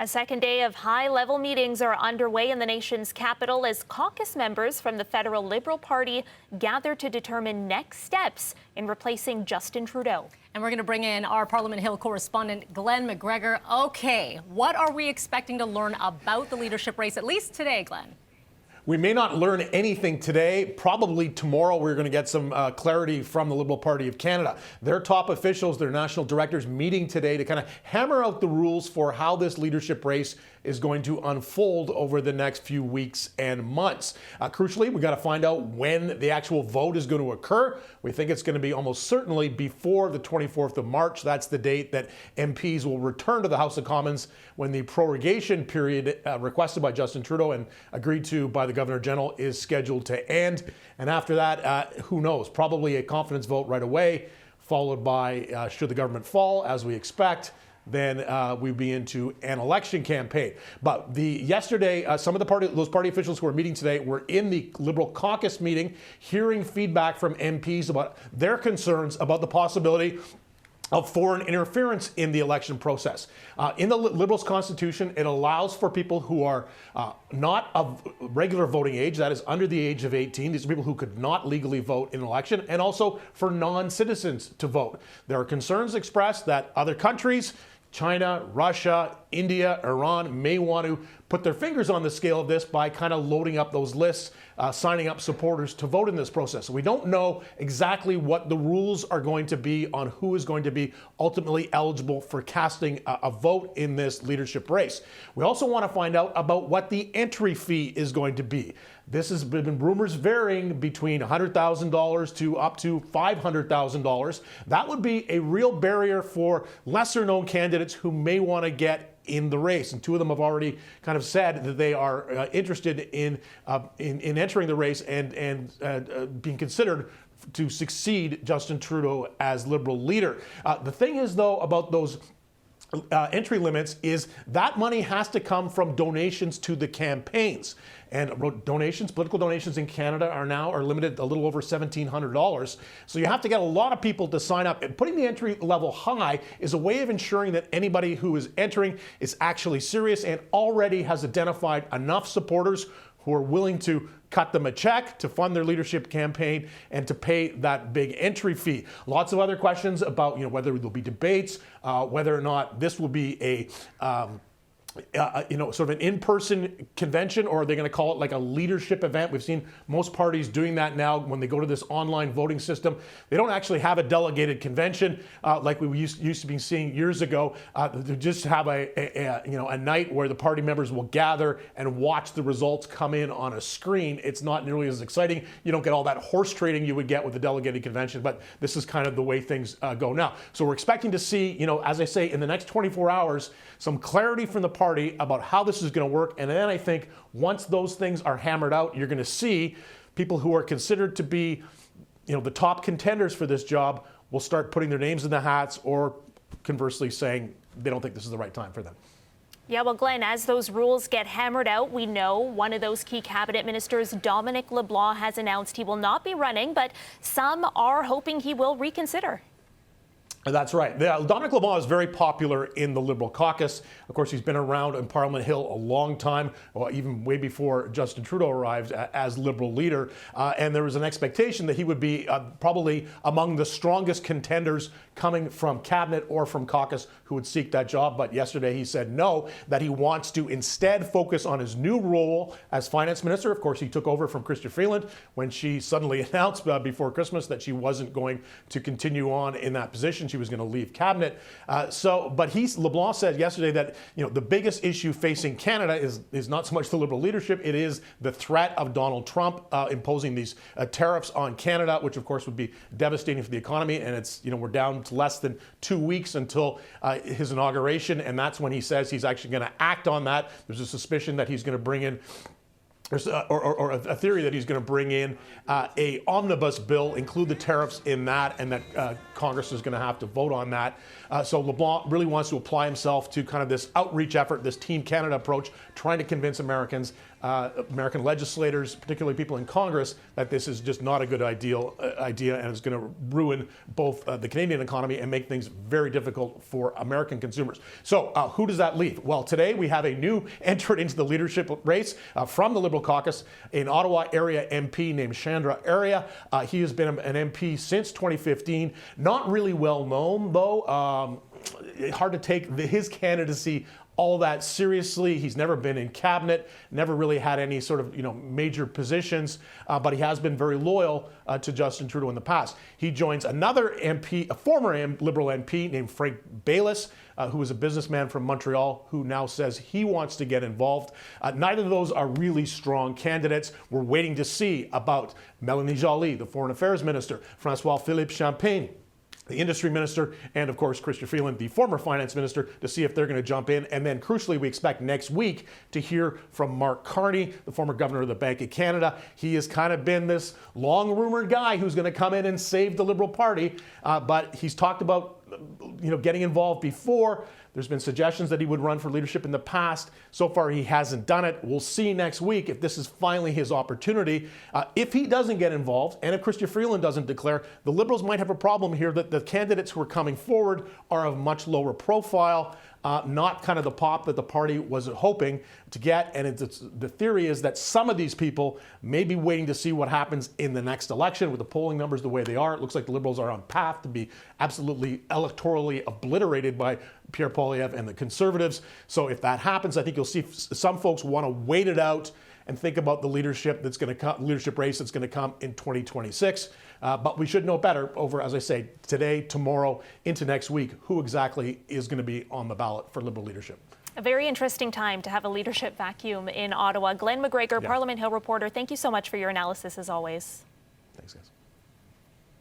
A second day of high-level meetings are underway in the nation's capital as caucus members from the federal Liberal Party gather to determine next steps in replacing Justin Trudeau. And we're going to bring in our Parliament Hill correspondent, Glen McGregor. Okay, what are we expecting to learn about the leadership race, at least today, Glen? We may not learn anything today. Probably tomorrow we're going to get some clarity from the Liberal Party of Canada. Their top officials, their national directors, meeting today to kind of hammer out the rules for how this leadership race is going to unfold over the next few weeks and months. Crucially, we got to find out when the actual vote is going to occur. We think it's going to be almost certainly before the 24th of March. That's the date that MPs will return to the House of Commons when the prorogation period requested by Justin Trudeau and agreed to by the Governor General is scheduled to end. And after that, who knows? Probably a confidence vote right away, followed by, should the government fall, as we expect, then we'd be into an election campaign. But yesterday, some of those party officials who are meeting today were in the Liberal caucus meeting, hearing feedback from MPs about their concerns about the possibility of foreign interference in the election process. In the Liberals' constitution, it allows for people who are not of regular voting age, that is under the age of 18. These are people who could not legally vote in an election, and also for non-citizens to vote. There are concerns expressed that other countries, China, Russia, India, Iran, may want to put their fingers on the scale of this by kind of loading up those lists, signing up supporters to vote in this process. So we don't know exactly what the rules are going to be on who is going to be ultimately eligible for casting a vote in this leadership race. We also want to find out about what the entry fee is going to be. This has been rumors varying between $100,000 to up to $500,000. That would be a real barrier for lesser known candidates who may want to get in the race. And two of them have already kind of said that they are interested in entering the race and being considered to succeed Justin Trudeau as Liberal leader. The thing is, though, about those entry limits is that money has to come from donations to the campaigns. And donations, political donations in Canada are limited a little over $1,700. So you have to get a lot of people to sign up. And putting the entry level high is a way of ensuring that anybody who is entering is actually serious and already has identified enough supporters who are willing to cut them a check to fund their leadership campaign and to pay that big entry fee. Lots of other questions about whether there'll be debates, whether or not this will be a sort of an in-person convention, or are they going to call it like a leadership event? We've seen most parties doing that now when they go to this online voting system. They don't actually have a delegated convention like we used to be seeing years ago. They just have a night where the party members will gather and watch the results come in on a screen. It's not nearly as exciting. You don't get all that horse trading you would get with a delegated convention, but this is kind of the way things go now. So we're expecting to see, as I say, in the next 24 hours, some clarity from the party about how this is going to work. And then I think once those things are hammered out, you're going to see people who are considered to be, the top contenders for this job will start putting their names in the hats, or conversely saying they don't think this is the right time for them. Yeah, well, Glenn, as those rules get hammered out, we know one of those key cabinet ministers, Dominic LeBlanc, has announced he will not be running, but some are hoping he will reconsider. That's right. Dominic LeBlanc is very popular in the Liberal caucus. Of course, he's been around in Parliament Hill a long time, even way before Justin Trudeau arrived as Liberal leader. And there was an expectation that he would be probably among the strongest contenders coming from cabinet or from caucus who would seek that job. But yesterday he said no, that he wants to instead focus on his new role as finance minister. Of course, he took over from Chrystia Freeland when she suddenly announced before Christmas that she wasn't going to continue on in that position. She was going to leave cabinet. But LeBlanc said yesterday that the biggest issue facing Canada is not so much the Liberal leadership, it is the threat of Donald Trump imposing these tariffs on Canada, which of course would be devastating for the economy. And it's we're down to less than 2 weeks until his inauguration, and that's when he says he's actually going to act on that. There's a suspicion that he's going to bring in There's or a theory that he's going to bring in a omnibus bill, include the tariffs in that, and that Congress is going to have to vote on that. So LeBlanc really wants to apply himself to kind of this outreach effort, this Team Canada approach, trying to convince Americans, American legislators, particularly people in Congress, that this is just not a good idea and is going to ruin both the Canadian economy and make things very difficult for American consumers. So who does that leave? Well, today we have a new entrant into the leadership race from the Liberal caucus, an Ottawa area MP named Chandra Arya. He has been an MP since 2015. Not really well known, though. Hard to take his candidacy all that seriously. He's never been in cabinet, never really had any sort of major positions, but he has been very loyal to Justin Trudeau in the past. He joins another MP, a former Liberal MP named Frank Baylis, who is a businessman from Montreal, who now says he wants to get involved. Neither of those are really strong candidates. We're waiting to see about Mélanie Joly, the Foreign Affairs Minister, François-Philippe Champagne, the industry minister, and of course Chrystia Freeland, the former finance minister, to see if they're going to jump in. And then crucially, we expect next week to hear from Mark Carney, the former governor of the Bank of Canada. He has kind of been this long rumored guy who's going to come in and save the Liberal Party, but he's talked about getting involved before. There's been suggestions that he would run for leadership in the past. So far, he hasn't done it. We'll see next week if this is finally his opportunity. If he doesn't get involved, and if Chrystia Freeland doesn't declare, the Liberals might have a problem here that the candidates who are coming forward are of much lower profile, not kind of the pop that the party was hoping to get. And the theory is that some of these people may be waiting to see what happens in the next election. With the polling numbers the way they are, it looks like the Liberals are on path to be absolutely electorally obliterated by Pierre Poilievre and the Conservatives. So if that happens, I think you'll see some folks want to wait it out and think about the leadership that's going to come, leadership race that's going to come in 2026. But we should know better over, as I say, today, tomorrow, into next week, who exactly is going to be on the ballot for Liberal leadership. A very interesting time to have a leadership vacuum in Ottawa. Glen McGregor, Parliament Hill reporter, thank you so much for your analysis as always.